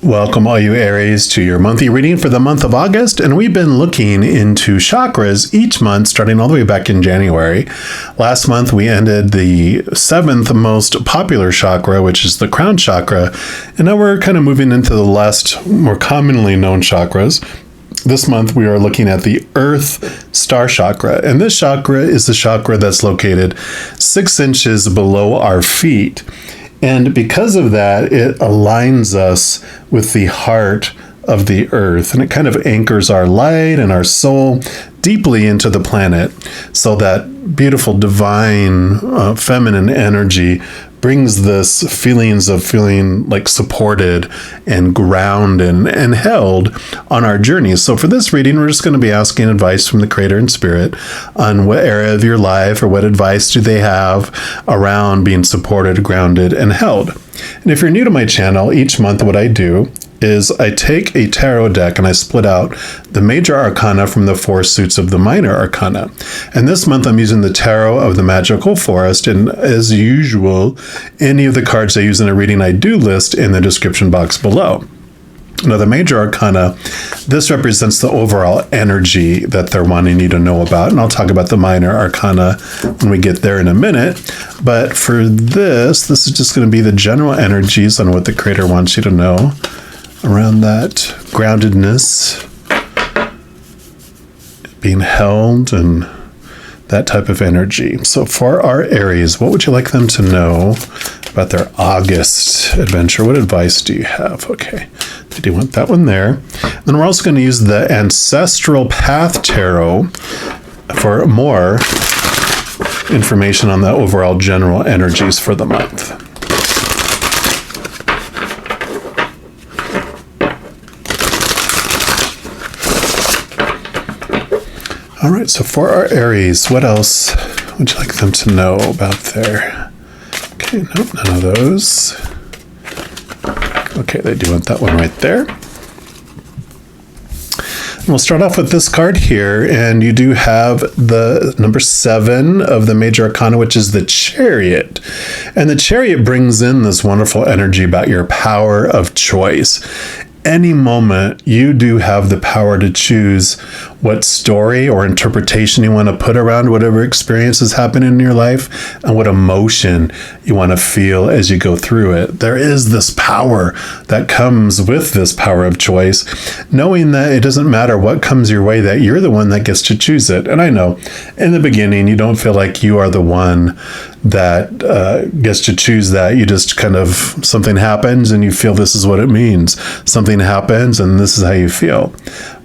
Welcome all you Aries to your monthly reading for the month of August, and we've been looking into chakras each month starting all the way back in January. Last month we ended the 7th most popular chakra, which is the crown chakra, and now we're kind of moving into the less more commonly known chakras. This month we are looking at the Earth Star Chakra, and this chakra is the chakra that's located 6 inches below our feet. And because of that, it aligns us with the heart of the earth, and it kind of anchors our light and our soul deeply into the planet, so that beautiful divine feminine energy brings this feelings of feeling like supported and grounded and held on our journey. So for this reading, we're just going to be asking advice from the Creator and Spirit on what area of your life or what advice do they have around being supported, grounded, and held. And if you're new to my channel, each month what I do is I take a tarot deck and I split out the major arcana from the 4 suits of the minor arcana. And this month I'm using the tarot of the magical forest, and as usual, any of the cards I use in a reading I do list in the description box below. Now, the major arcana, this represents the overall energy that they're wanting you to know about, and I'll talk about the minor arcana when we get there in a minute. But for this is just going to be the general energies on what the Creator wants you to know around that groundedness, being held, and that type of energy. So for our Aries, what would you like them to know about their August adventure? What advice do you have? Okay, I do want that one there. Then we're also going to use the Ancestral Path Tarot for more information on the overall general energies for the month. All right, so for our Aries, what else would you like them to know about their... Okay, nope, none of those. Okay, they do want that one right there. And we'll start off with this card here, and you do have the number 7 of the major arcana, which is the Chariot. And the Chariot brings in this wonderful energy about your power of choice. Any moment, you do have the power to choose what story or interpretation you want to put around whatever experience is happening in your life and what emotion you want to feel as you go through it. There is this power that comes with this power of choice, knowing that it doesn't matter what comes your way, that you're the one that gets to choose it. And I know in the beginning, you don't feel like you are the one that gets to choose that. You just kind of, something happens and you feel this is what it means. Something happens and this is how you feel.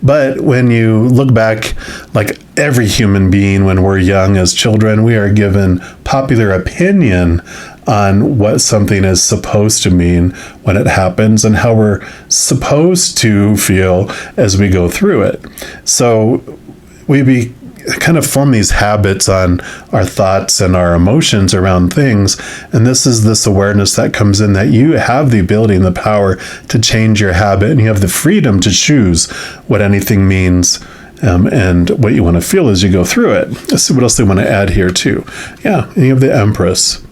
But when you look back, like every human being, when we're young as children, we are given popular opinion on what something is supposed to mean when it happens and how we're supposed to feel as we go through it. So we kind of form these habits on our thoughts and our emotions around things. And this is this awareness that comes in, that you have the ability and the power to change your habit, and you have the freedom to choose what anything means and what you want to feel as you go through it. Let's see what else they want to add here too. Yeah, and you have the Empress.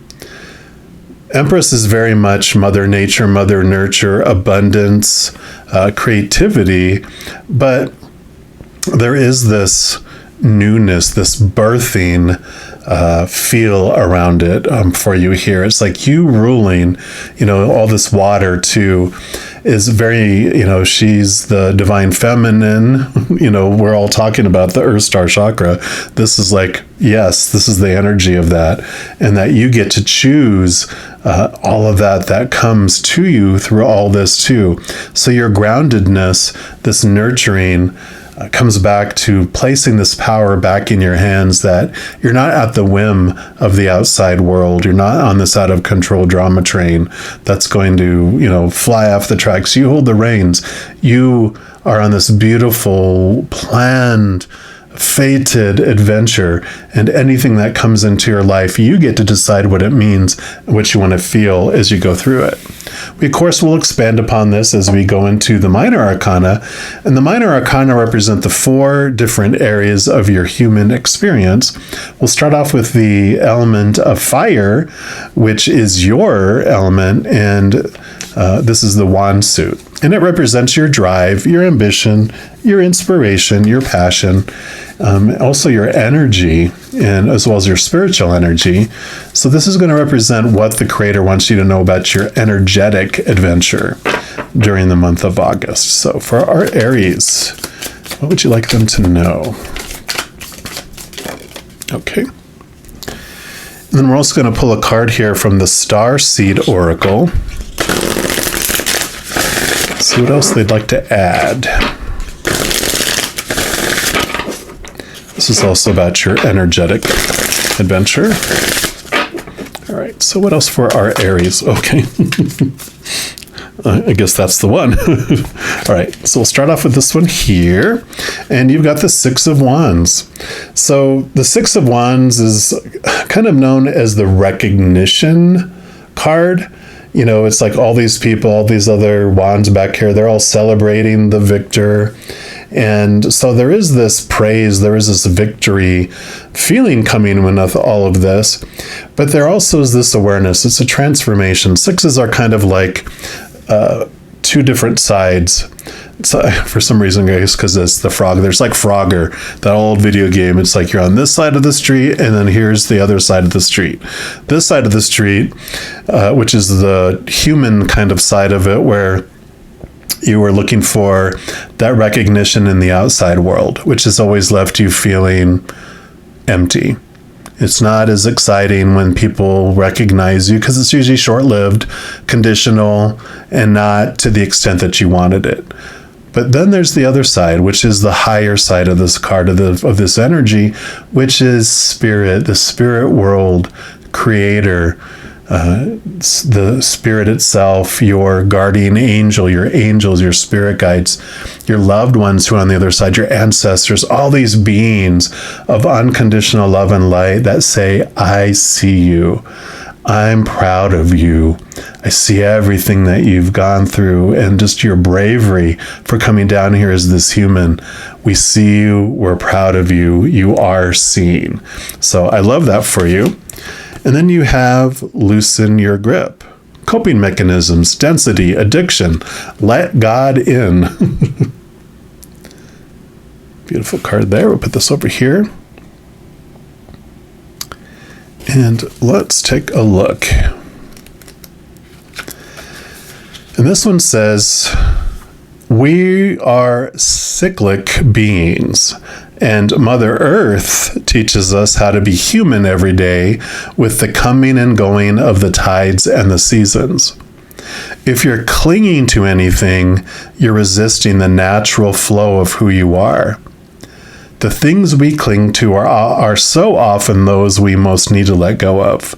Empress is very much Mother Nature, Mother Nurture, abundance, creativity, but there is this newness, this birthing feel around it for you here. It's like you ruling, all this water too is very, she's the divine feminine. We're all talking about the Earth Star Chakra. This is like, yes, this is the energy of that, and that you get to choose all of that comes to you through all this too. So your groundedness, this nurturing, comes back to placing this power back in your hands, that you're not at the whim of the outside world. You're not on this out of control drama train that's going to, fly off the tracks. You hold the reins. You are on this beautiful, planned, fated adventure, and anything that comes into your life, you get to decide what it means, what you want to feel as you go through it. We, of course, will expand upon this as we go into the minor arcana, and the minor arcana represent the 4 different areas of your human experience. We'll start off with the element of fire, which is your element, and this is the wand suit. And it represents your drive, your ambition, your inspiration, your passion, also your energy, and as well as your spiritual energy. So this is going to represent what the Creator wants you to know about your energetic adventure during the month of August. So for our Aries, what would you like them to know? Okay. And then we're also going to pull a card here from the Star Seed Oracle. See what else they'd like to add. This is also about your energetic adventure. All right, so what else for our Aries? Okay. I guess that's the one. All right, so we'll start off with this one here. And you've got the Six of Wands. So the Six of Wands is kind of known as the recognition card. You know, it's like all these people, all these other wands back here, they're all celebrating the victor. And so there is this praise, there is this victory feeling coming with all of this. But there also is this awareness. It's a transformation. Sixes are kind of like two different sides. So for some reason, guys, because it's the frog. There's like Frogger, that old video game. It's like you're on this side of the street, and then here's the other side of the street. This side of the street, which is the human kind of side of it, where you were looking for that recognition in the outside world, which has always left you feeling empty. It's not as exciting when people recognize you because it's usually short-lived, conditional, and not to the extent that you wanted it. But then there's the other side, which is the higher side of this card, of this energy, which is spirit, the spirit world, creator, the spirit itself, your guardian angel, your angels, your spirit guides, your loved ones who are on the other side, your ancestors, all these beings of unconditional love and light that say, I see you. I'm proud of you. I see everything that you've gone through and just your bravery for coming down here as this human. We see you. We're proud of you. You are seen. So I love that for you. And then you have loosen your grip, coping mechanisms, density, addiction, let God in. Beautiful card there. We'll put this over here. And let's take a look. And this one says, we are cyclic beings, and Mother Earth teaches us how to be human every day with the coming and going of the tides and the seasons. If you're clinging to anything, you're resisting the natural flow of who you are. The things we cling to are so often those we most need to let go of.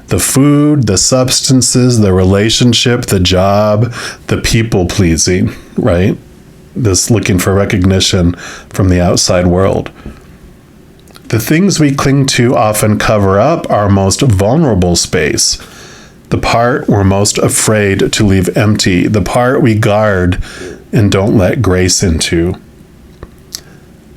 The food, the substances, the relationship, the job, the people pleasing, right? This looking for recognition from the outside world. The things we cling to often cover up our most vulnerable space. The part we're most afraid to leave empty. The part we guard and don't let grace into.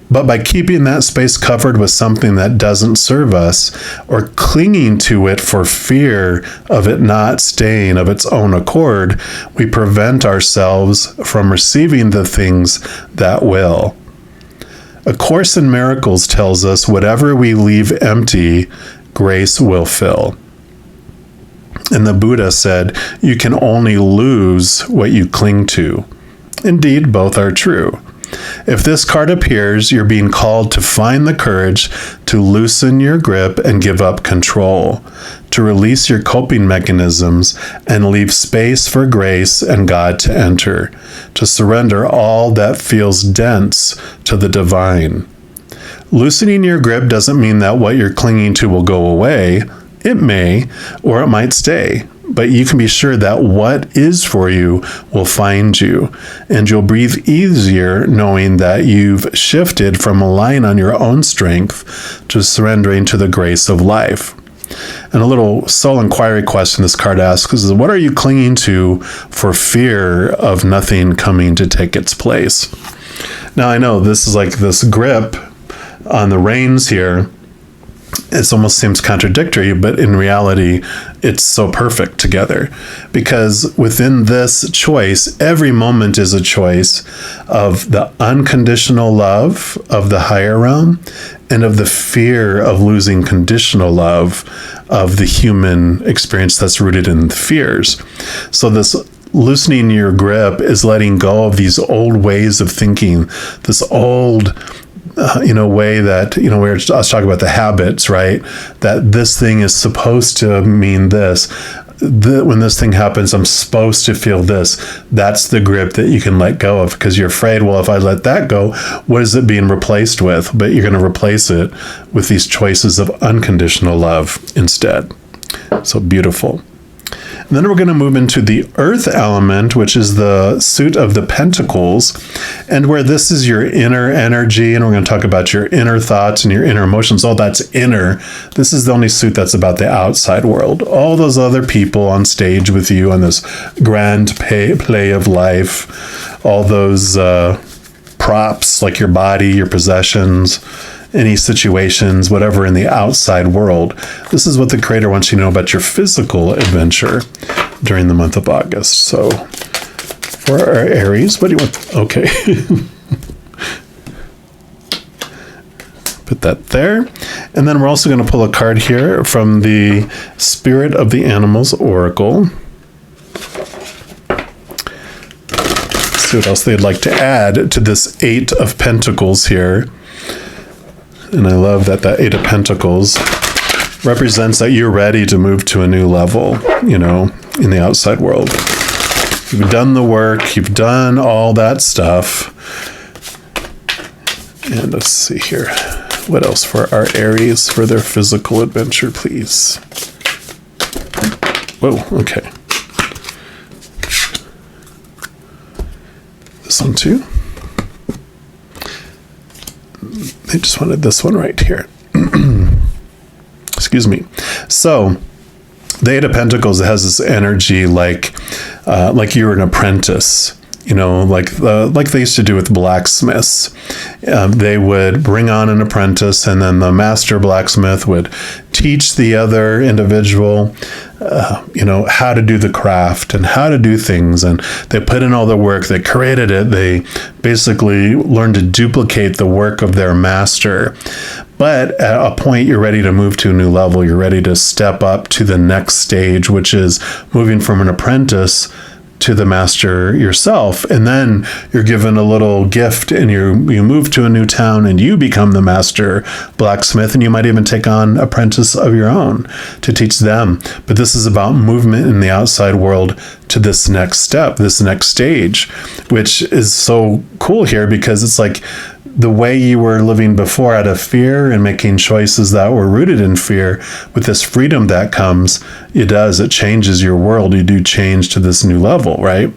But by keeping that space covered with something that doesn't serve us, or clinging to it for fear of it not staying of its own accord, we prevent ourselves from receiving the things that will. A Course in Miracles tells us whatever we leave empty, grace will fill. And the Buddha said, you can only lose what you cling to. Indeed, both are true. If this card appears, you're being called to find the courage to loosen your grip and give up control, to release your coping mechanisms and leave space for grace and God to enter, to surrender all that feels dense to the divine. Loosening your grip doesn't mean that what you're clinging to will go away. It may, or it might stay. But you can be sure that what is for you will find you, and you'll breathe easier knowing that you've shifted from relying on your own strength to surrendering to the grace of life. And a little soul inquiry question this card asks is, what are you clinging to for fear of nothing coming to take its place? Now I know this is like this grip on the reins here. it almost seems contradictory, but in reality, it's so perfect together. Because within this choice, every moment is a choice of the unconditional love of the higher realm and of the fear of losing conditional love of the human experience that's rooted in fears. So this loosening your grip is letting go of these old ways of thinking, this old way that, I was talking about the habits, right? That this thing is supposed to mean this. When this thing happens, I'm supposed to feel this. That's the grip that you can let go of, because you're afraid, well, if I let that go, what is it being replaced with? But you're going to replace it with these choices of unconditional love instead. So beautiful. And then we're going to move into the earth element, which is the suit of the pentacles, and where this is your inner energy, and we're going to talk about your inner thoughts and your inner emotions. All that's inner. This is the only suit that's about the outside world. All those other people on stage with you on this grand play of life, all those props like your body, your possessions, any situations, whatever in the outside world. This is what the Creator wants you to know about your physical adventure during the month of August. So for our Aries, what do you want? Okay. Put that there. And then we're also going to pull a card here from the Spirit of the Animals Oracle. See what else they'd like to add to this Eight of Pentacles here. And I love that Eight of Pentacles represents that you're ready to move to a new level, in the outside world. You've done the work. You've done all that stuff. And let's see here. What else for our Aries for their physical adventure, please? Whoa, okay. This one too. I just wanted this one right here. Excuse me. So the Eight of Pentacles has this energy like you're an apprentice, like they used to do with blacksmiths. They would bring on an apprentice, and then the master blacksmith would teach the other individual, how to do the craft and how to do things. And they put in all the work. They created it. They basically learned to duplicate the work of their master. But at a point, you're ready to move to a new level. You're ready to step up to the next stage, which is moving from an apprentice to the master yourself. And then you're given a little gift, and you move to a new town and you become the master blacksmith, and you might even take on apprentice of your own to teach them. But this is about movement in the outside world to this next step, this next stage, which is so cool here, because it's like the way you were living before out of fear and making choices that were rooted in fear, with this freedom that comes, it changes your world. You do change to this new level, right?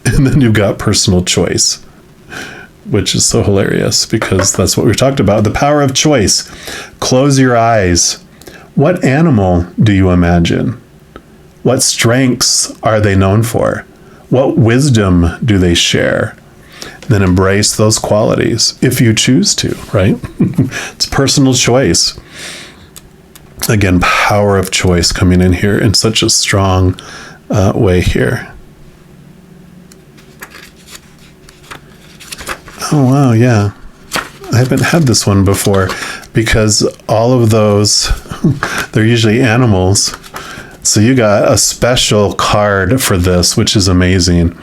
And then you've got personal choice, which is so hilarious, because that's what we talked about. The power of choice. Close your eyes. What animal do you imagine? What strengths are they known for? What wisdom do they share? Then embrace those qualities if you choose to, right? It's personal choice. Again, power of choice coming in here in such a strong way here. Oh, wow, yeah. I haven't had this one before, because all of those, they're usually animals. So you got a special card for this, which is amazing.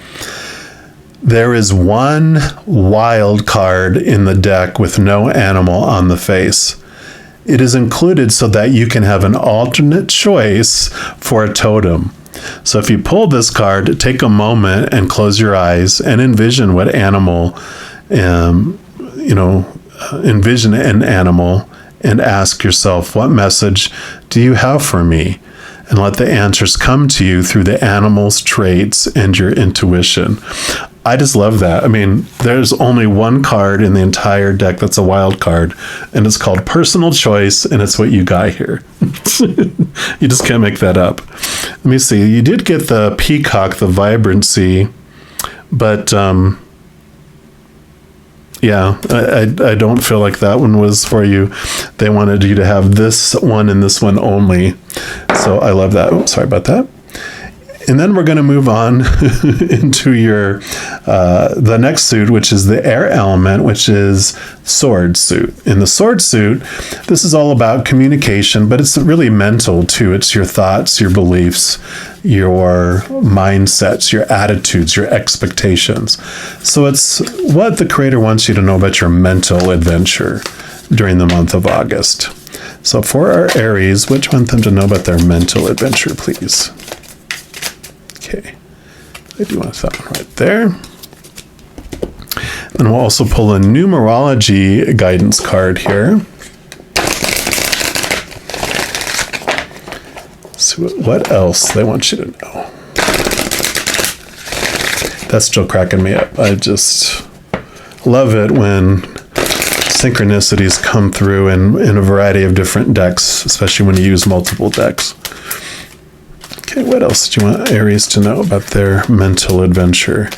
There is one wild card in the deck with no animal on the face. It is included so that you can have an alternate choice for a totem. So if you pull this card, take a moment and close your eyes and envision what animal, envision an animal and ask yourself, what message do you have for me? And let the answers come to you through the animal's traits and your intuition. I just love that. I mean, there's only one card in the entire deck that's a wild card, and it's called Personal Choice, and it's what you got here. You just can't make that up. Let me see. You did get the peacock, the vibrancy, but Yeah, I don't feel like that one was for you. They wanted you to have this one and this one only. So I love that. Oops, sorry about that. And then we're going to move on into your the next suit, which is the air element, which is sword suit. In the sword suit, this is all about communication, but it's really mental too. It's your thoughts, your beliefs, your mindsets, your attitudes, your expectations. So it's what the creator wants you to know about your mental adventure during the month of August. So for our Aries, which want them to know about their mental adventure, please? Okay, I do want that one right there. And we'll also pull a numerology guidance card here. See what else they want you to know. That's still cracking me up. I just love it when synchronicities come through in a variety of different decks, especially when you use multiple decks. Okay, what else do you want Aries to know about their mental adventure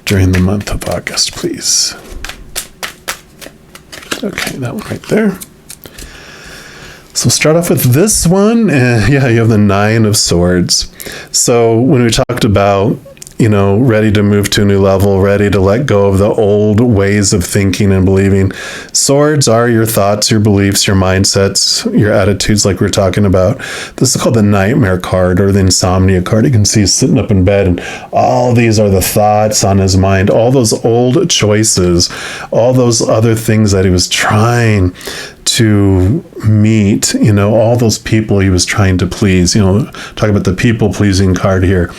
during the month of August, please? Okay, that one right there. So start off with this one. Yeah, you have the Nine of Swords. So when we talked about, ready to move to a new level, ready to let go of the old ways of thinking and believing. Swords are your thoughts, your beliefs, your mindsets, your attitudes, like we're talking about. This is called the Nightmare card or the Insomnia card. You can see he's sitting up in bed, and all these are the thoughts on his mind, all those old choices, all those other things that he was trying to meet, all those people he was trying to please. Talk about the people-pleasing card here.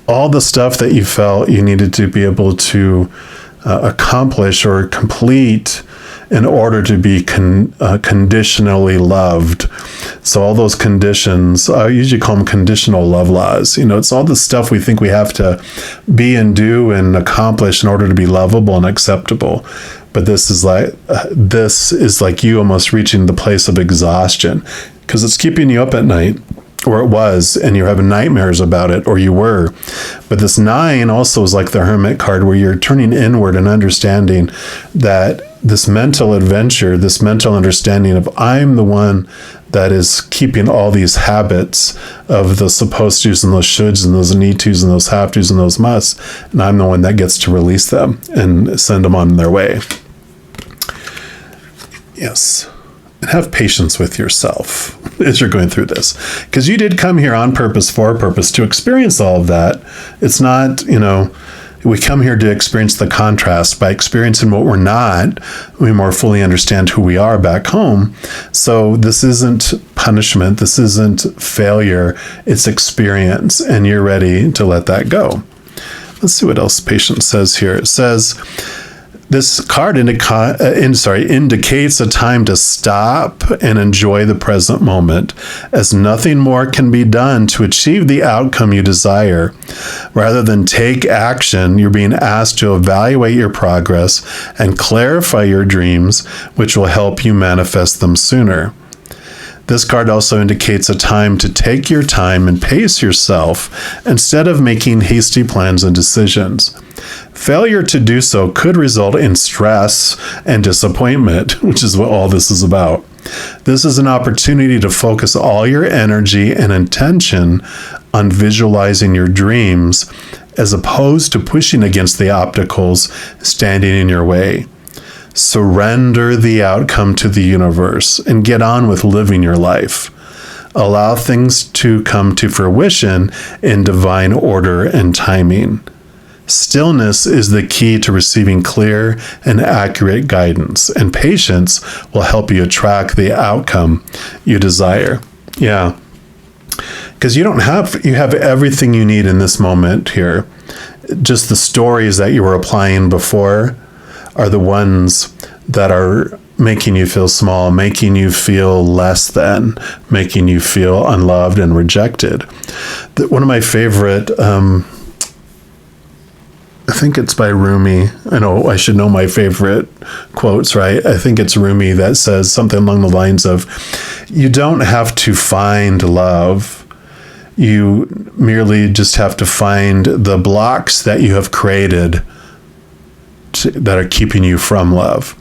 All the stuff that you felt you needed to be able to accomplish or complete in order to be conditionally loved. So all those conditions, I usually call them conditional love laws. It's all the stuff we think we have to be and do and accomplish in order to be lovable and acceptable. But this is like you almost reaching the place of exhaustion because it's keeping you up at night. Or it was, and you're having nightmares about it, or you were. But this 9 also is like the Hermit card, where you're turning inward and understanding that this mental adventure, this mental understanding of I'm the one that is keeping all these habits of the supposed to's and those shoulds and those need to's and those have to's and those musts, and I'm the one that gets to release them and send them on their way. Yes. And have patience with yourself as you're going through this, because you did come here on purpose, for a purpose, to experience all of that. It's not, we come here to experience the contrast. By experiencing what we're not, we more fully understand who we are back home. So this isn't punishment. This isn't failure. It's experience, and you're ready to let that go. Let's see what else patience says here. It says, this card indicates a time to stop and enjoy the present moment, as nothing more can be done to achieve the outcome you desire. Rather than take action, you're being asked to evaluate your progress and clarify your dreams, which will help you manifest them sooner. This card also indicates a time to take your time and pace yourself instead of making hasty plans and decisions. Failure to do so could result in stress and disappointment, which is what all this is about. This is an opportunity to focus all your energy and intention on visualizing your dreams, as opposed to pushing against the obstacles standing in your way. Surrender the outcome to the universe and get on with living your life. Allow things to come to fruition in divine order and timing. Stillness is the key to receiving clear and accurate guidance, and patience will help you attract the outcome you desire. Yeah. Because you have everything you need in this moment here. Just the stories that you were applying before are the ones that are making you feel small, making you feel less than, making you feel unloved and rejected. One of my favorite, I think it's by Rumi. I know I should know my favorite quotes, right? I think it's Rumi that says something along the lines of, you don't have to find love. You merely just have to find the blocks that you have created that are keeping you from love.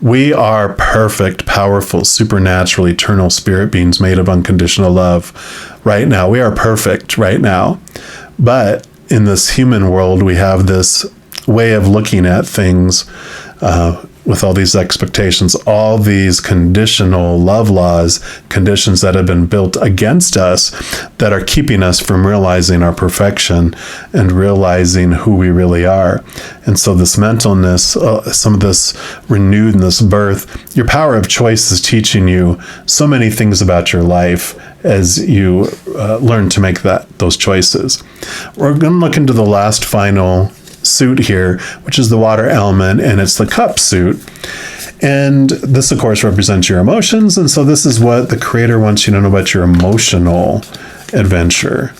We are perfect, powerful, supernatural, eternal spirit beings made of unconditional love right now. We are perfect right now. But in this human world, we have this way of looking at things with all these expectations, all these conditional love laws, conditions that have been built against us that are keeping us from realizing our perfection and realizing who we really are. And so this mentalness, some of this renewedness, birth, your power of choice is teaching you so many things about your life as you learn to make those choices. We're going to look into the last final suit here, which is the water element, and it's the cup suit. And this, of course, represents your emotions. And so this is what the creator wants you to know about your emotional adventure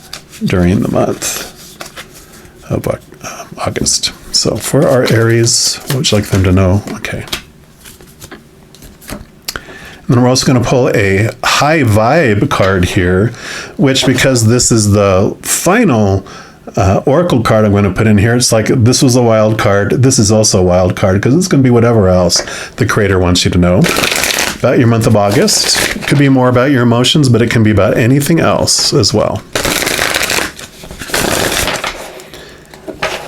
during the month of August. So for our Aries, what would you like them to know? Okay. And then we're also going to pull a high vibe card here, which, because this is the final oracle card I'm going to put in here, it's like this was a wild card. This is also a wild card because it's going to be whatever else the creator wants you to know about your month of August. It could be more about your emotions, but it can be about anything else as well.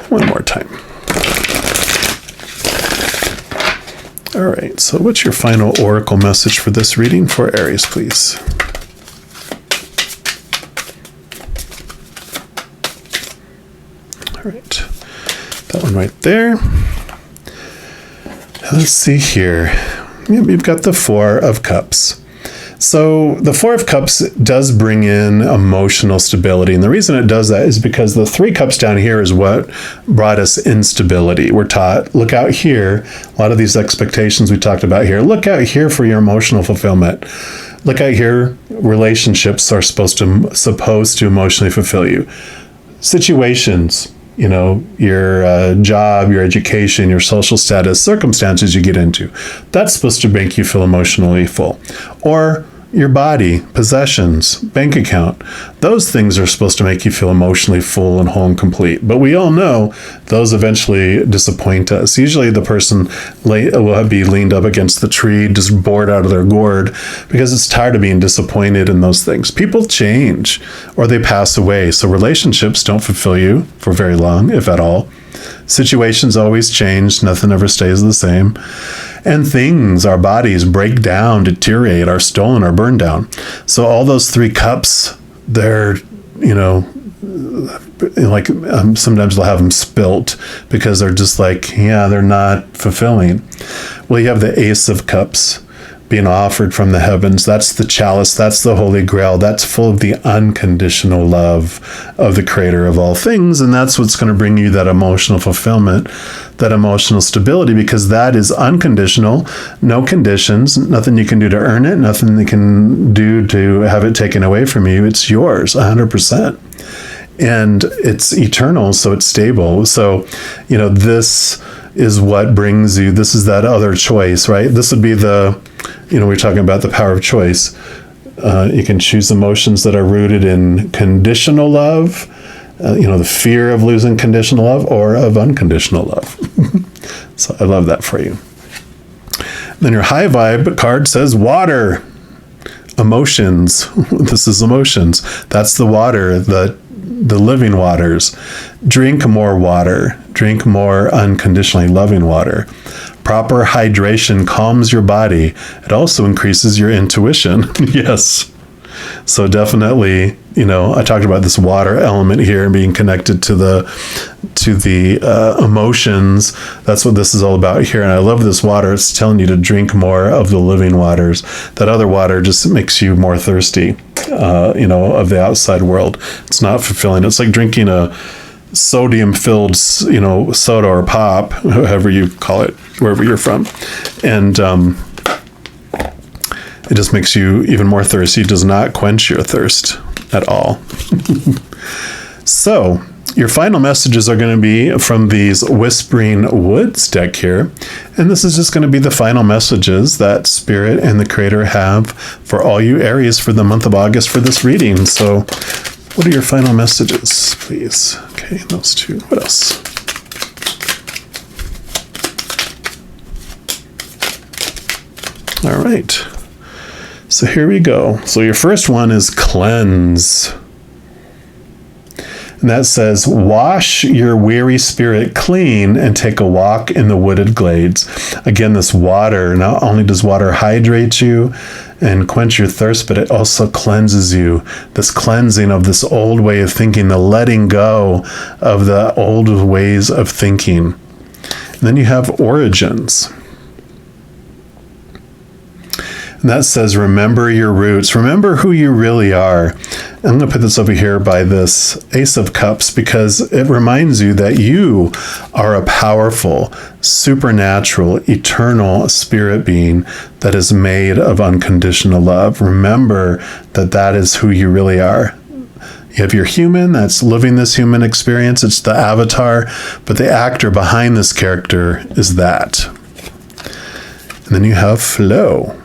One more time. All right, so what's your final oracle message for this reading for Aries, please? All right, that one right there. Let's see here. We've got the Four of Cups. So the Four of Cups does bring in emotional stability. And the reason it does that is because the Three Cups down here is what brought us instability. We're taught, look out here. A lot of these expectations we talked about here. Look out here for your emotional fulfillment. Look out here. Relationships are supposed to emotionally fulfill you. Situations, you know, your job, your education, your social status, circumstances you get into, that's supposed to make you feel emotionally full. Or your body, possessions, bank account, those things are supposed to make you feel emotionally full and whole and complete. But we all know those eventually disappoint us. Usually the person will be leaned up against the tree, just bored out of their gourd, because it's tired of being disappointed in those things. People change or they pass away. So relationships don't fulfill you for very long, if at all. Situations always change. Nothing ever stays the same. And things, our bodies, break down, deteriorate, are stolen, or burned down. So all those three cups, they're, you know, like sometimes they'll have them spilt because they're just like, yeah, they're not fulfilling. Well, you have the Ace of Cups being offered from the heavens. That's the chalice. That's the Holy Grail. That's full of the unconditional love of the creator of all things. And that's what's going to bring you that emotional fulfillment, that emotional stability, because that is unconditional, no conditions, nothing you can do to earn it, nothing you can do to have it taken away from you. It's yours 100%. And it's eternal, so it's stable. So, you know, this is what brings you, this is that other choice, right? This would be the, you know, we're talking about the power of choice. You can choose emotions that are rooted in conditional love, you know, the fear of losing conditional love, or of unconditional love. So I love that for you. Then your high vibe card says water, emotions. This is emotions. That's the water, the living waters. Drink more water. Drink more unconditionally loving water. Proper hydration calms your body. It also increases your intuition. Yes. So definitely, you know, I talked about this water element here and being connected to the emotions. That's what this is all about here. And I love this water. It's telling you to drink more of the living waters. That other water just makes you more thirsty, you know, of the outside world. It's not fulfilling. It's like drinking a sodium-filled, you know, soda or pop, however you call it, wherever you're from. And it just makes you even more thirsty. It does not quench your thirst at all. So your final messages are going to be from these Whispering Woods deck here. And this is just going to be the final messages that Spirit and the Creator have for all you Aries for the month of August for this reading. So what are your final messages, please? Okay, those two. What else? All right. So here we go. So your first one is cleanse. And that says, wash your weary spirit clean and take a walk in the wooded glades. Again, this water, not only does water hydrate you and quench your thirst, but it also cleanses you. This cleansing of this old way of thinking, the letting go of the old ways of thinking. And then you have origins. And that says, remember your roots. Remember who you really are. I'm going to put this over here by this Ace of Cups because it reminds you that you are a powerful, supernatural, eternal spirit being that is made of unconditional love. Remember that that is who you really are. You have your human that's living this human experience. It's the avatar, but the actor behind this character is that. And then you have flow.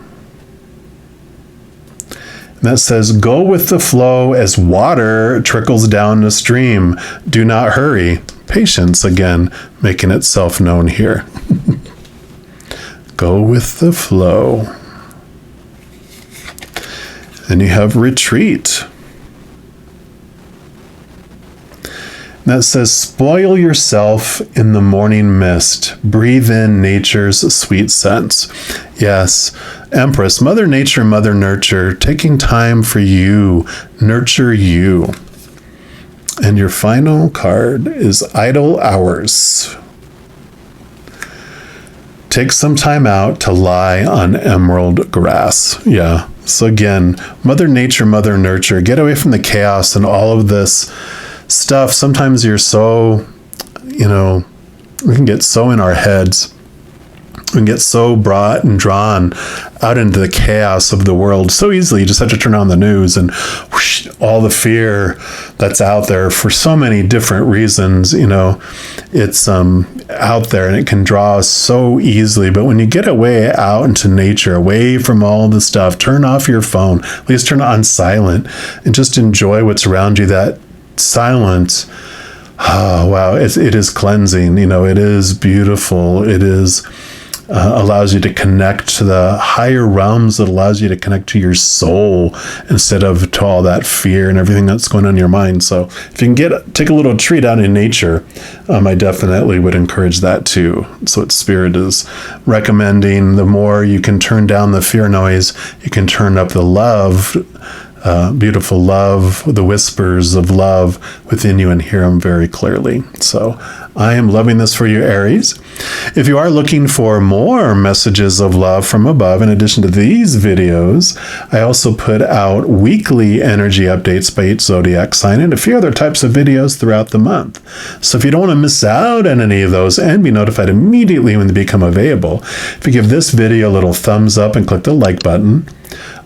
And that says, go with the flow as water trickles down the stream. Do not hurry. Patience, again, making itself known here. Go with the flow. Then you have retreat. That says, spoil yourself in the morning mist. Breathe in nature's sweet scents. Yes, Empress, Mother Nature, Mother Nurture, taking time for you, nurture you. And your final card is Idle Hours. Take some time out to lie on emerald grass. Yeah, so again, Mother Nature, Mother Nurture, get away from the chaos and all of this stuff. Sometimes you're so, we can get so in our heads. We can get so brought and drawn out into the chaos of the world so easily. You just have to turn on the news and whoosh, all the fear that's out there for so many different reasons. It's out there and it can draw us so easily. But when you get away out into nature, away from all the stuff, turn off your phone, at least turn it on silent and just enjoy what's around you. That silence, oh wow, it is cleansing. It is beautiful. It is allows you to connect to the higher realms. It allows you to connect to your soul instead of to all that fear and everything that's going on in your mind. So if you can take a little treat out in nature, I definitely would encourage that too. So what Spirit is recommending, the more you can turn down the fear noise, you can turn up the love, beautiful love, the whispers of love within you, and hear them very clearly. So I am loving this for you, Aries. If you are looking for more messages of love from above, in addition to these videos, I also put out weekly energy updates by each zodiac sign and a few other types of videos throughout the month. So if you don't want to miss out on any of those and be notified immediately when they become available, if you give this video a little thumbs up and click the like button,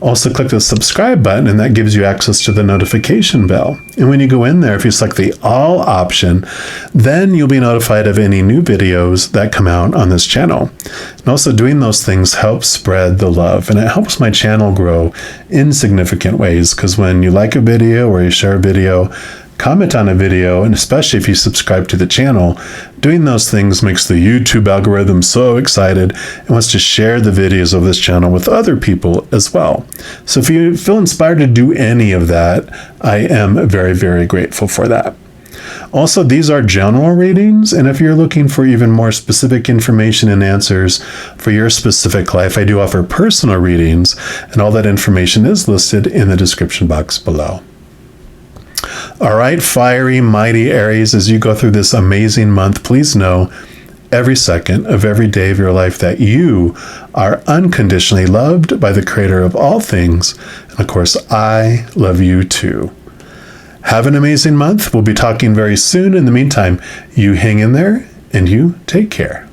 also click the subscribe button, and that gives you access to the notification bell. And when you go in there, if you select the all option, then you'll be notified of any new videos that come out on this channel. And also doing those things helps spread the love, and it helps my channel grow in significant ways, because when you like a video or you share a video, comment on a video, and especially if you subscribe to the channel, doing those things makes the YouTube algorithm so excited and wants to share the videos of this channel with other people as well. So if you feel inspired to do any of that, I am very, very grateful for that. Also, these are general readings, and if you're looking for even more specific information and answers for your specific life, I do offer personal readings, and all that information is listed in the description box below. All right, fiery, mighty Aries, as you go through this amazing month, please know every second of every day of your life that you are unconditionally loved by the Creator of all things. And of course, I love you too. Have an amazing month. We'll be talking very soon. In the meantime, you hang in there and you take care.